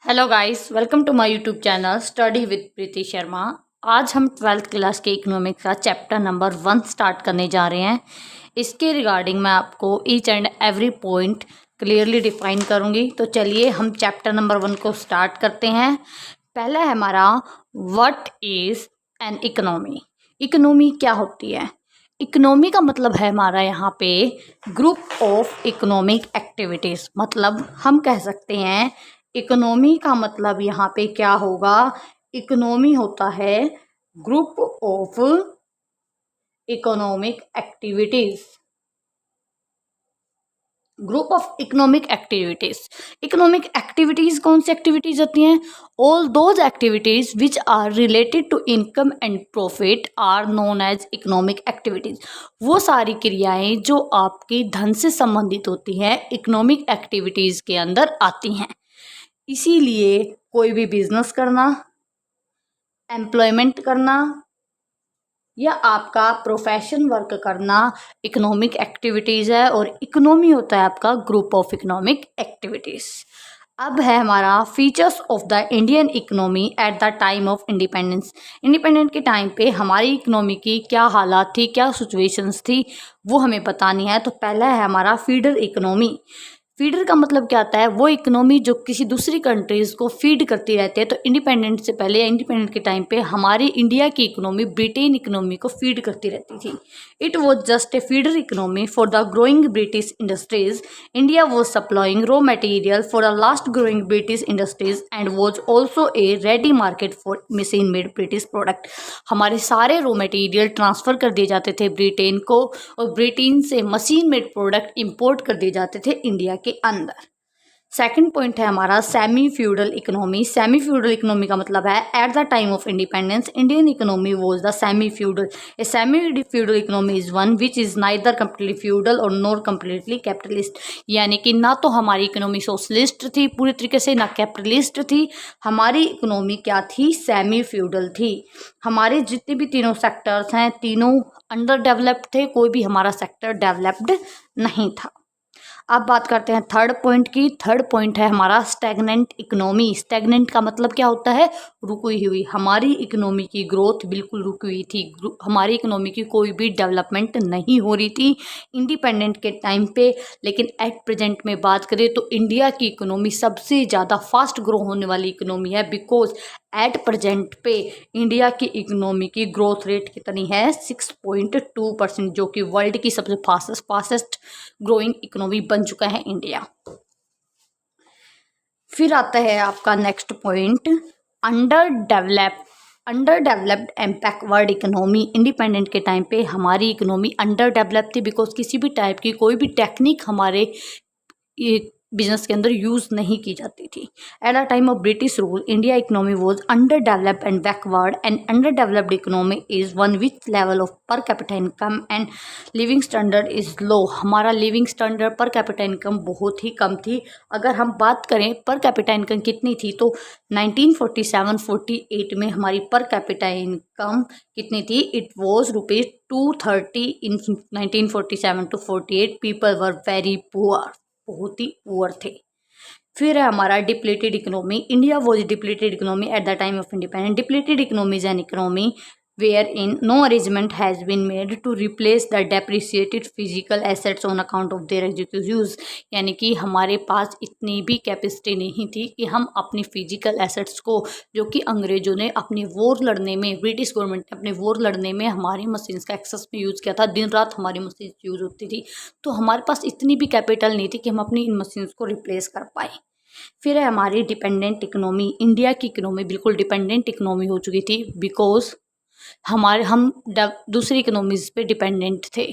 Hello guys, welcome to my YouTube channel study with Preeti Sharma. आज हम 12th class के economics का चैप्टर नंबर 1 स्टार्ट करने जा रहे हैं। इसके रिगार्डिंग मैं आपको each and every point clearly define करूंगी। तो चलिए हम चैप्टर नंबर 1 को स्टार्ट करते हैं। पहला है हमारा what is an economy. Economy क्या होती है? इकोनॉमी का मतलब है हमारा यहाँ पे ग्रुप ऑफ इकोनॉमिक एक्टिविटीज़। मतलब हम कह सकते हैं इकोनॉमी का मतलब यहाँ पे क्या होगा? इकोनॉमी होता है group of economic activities. Group of economic activities. Economic activities कौन सी एक्टिविटीज होती हैं? All those activities which are related to income and profit are known as economic activities. वो सारी क्रियाएं जो आपकी धन से संबंधित होती हैं इकोनॉमिक एक्टिविटीज के अंदर आती हैं। इसीलिए कोई भी बिजनेस करना, एम्प्लॉयमेंट करना या आपका प्रोफेशन वर्क करना इकोनॉमिक एक्टिविटीज़ है। और इकोनॉमी होता है आपका ग्रुप ऑफ इकोनॉमिक एक्टिविटीज़। अब है हमारा features of the Indian economy at the time of independence. Independent के टाइम पे हमारी इकोनॉमी की क्या हालात थी, क्या सिचुएशंस थी, वो हमें बतानी है। तो पहला है हमारा फीडर इकोनॉमी। फीडर का मतलब क्या आता है? वो इकोनॉमी जो किसी दूसरी कंट्रीज़ को फीड करती रहती है। तो इंडिपेंडेंट से पहले या इंडिपेंडेंट के टाइम पे हमारी इंडिया की इकोनॉमी ब्रिटेन इकोनॉमी को फीड करती रहती थी। It was just a feeder economy for the growing British industries. India was supplying raw material for the last growing British industries and was also a ready market for machine made British product. हमारे सारे raw material transfer कर दिए जाते थे Britain को, और Britain से machine made product import कर दिए जाते थे इंडिया के अंदर। सेकंड पॉइंट है हमारा semi feudal economy. Semi feudal economy का मतलब है eight the time of independence Indian economy was the semi feudal. A semi feudal economy is one which is neither completely feudal और nor completely capitalist. यानी कि ना तो हमारी economy socialist थी पूरी तरीके से, ना कैपिटलिस्ट थी। हमारी इकोनॉमी क्या थी? सेमी फ्यूडल थी। हमारे जितने भी तीनों सेक्टर्स हैं तीनों अंडर डेवलप्ड थे, कोई भी हमारा सेक्टर डेवलप्ड नहीं था। अब बात करते हैं थर्ड पॉइंट की। थर्ड पॉइंट है हमारा स्टैग्नेंट इकोनॉमी। स्टैग्नेंट का मतलब क्या होता है? रुकी हुई। हमारी इकोनॉमी की ग्रोथ बिल्कुल रुकी हुई थी। हमारी इकोनॉमी की कोई भी डेवलपमेंट नहीं हो रही थी इंडिपेंडेंट के टाइम पे। लेकिन एट प्रेजेंट में बात करें तो इंडिया की इकोनॉमी सबसे ज़्यादा फास्ट ग्रो होने वाली इकोनॉमी है। बिकॉज एट प्रेजेंट पे इंडिया की इकोनॉमी की ग्रोथ रेट कितनी है? 6.2%, जो कि वर्ल्ड की सबसे फास्टेस्ट ग्रोइंग इकोनॉमी बन चुका है इंडिया। फिर आता है आपका next point under developed and backward economy. Independent के टाइम पे हमारी इकोनॉमी अंडर डेवलप्ड थी बिकॉज किसी भी टाइप की कोई भी टेक्निक हमारे बिजनेस के अंदर यूज़ नहीं की जाती थी। At the time of British rule India economy was under developed and backward. And under developed economy is one which level of per capita income and living standard is low. हमारा living standard per capita income बहुत ही कम थी। अगर हम बात करें पर capita income कितनी थी तो 1947-48 में हमारी पर कैपिटा इनकम कितनी थी? It was ₹230 in 1947-48। People were very poor, बहुत ही पुअर थे। फिर है हमारा depleted economy. India was depleted economy at the time of independence. Depleted economy is an economy where in no arrangement has been made to replace the depreciated physical assets on account of their executive use. यानी कि हमारे पास इतनी भी capacity नहीं थी कि हम अपनी फिजिकल एसेट्स को, जो कि अंग्रेजों ने अपनी वॉर लड़ने में, ब्रिटिश गवर्नमेंट ने अपने वॉर लड़ने में हमारी मशीन्स का एक्सेस में यूज़ किया था। दिन रात हमारी मशीन्स यूज़ होती थी, तो हमारे पास इतनी भी कैपिटल नहीं थी कि हम अपनी इन मशीन्स को रिप्लेस कर पाए। फिर है हमारी डिपेंडेंट इकोनॉमी। इंडिया की इकोनॉमी बिल्कुल डिपेंडेंट इकोनॉमी हो चुकी थी बिकॉज हम दूसरी इकोनॉमीज पे डिपेंडेंट थे।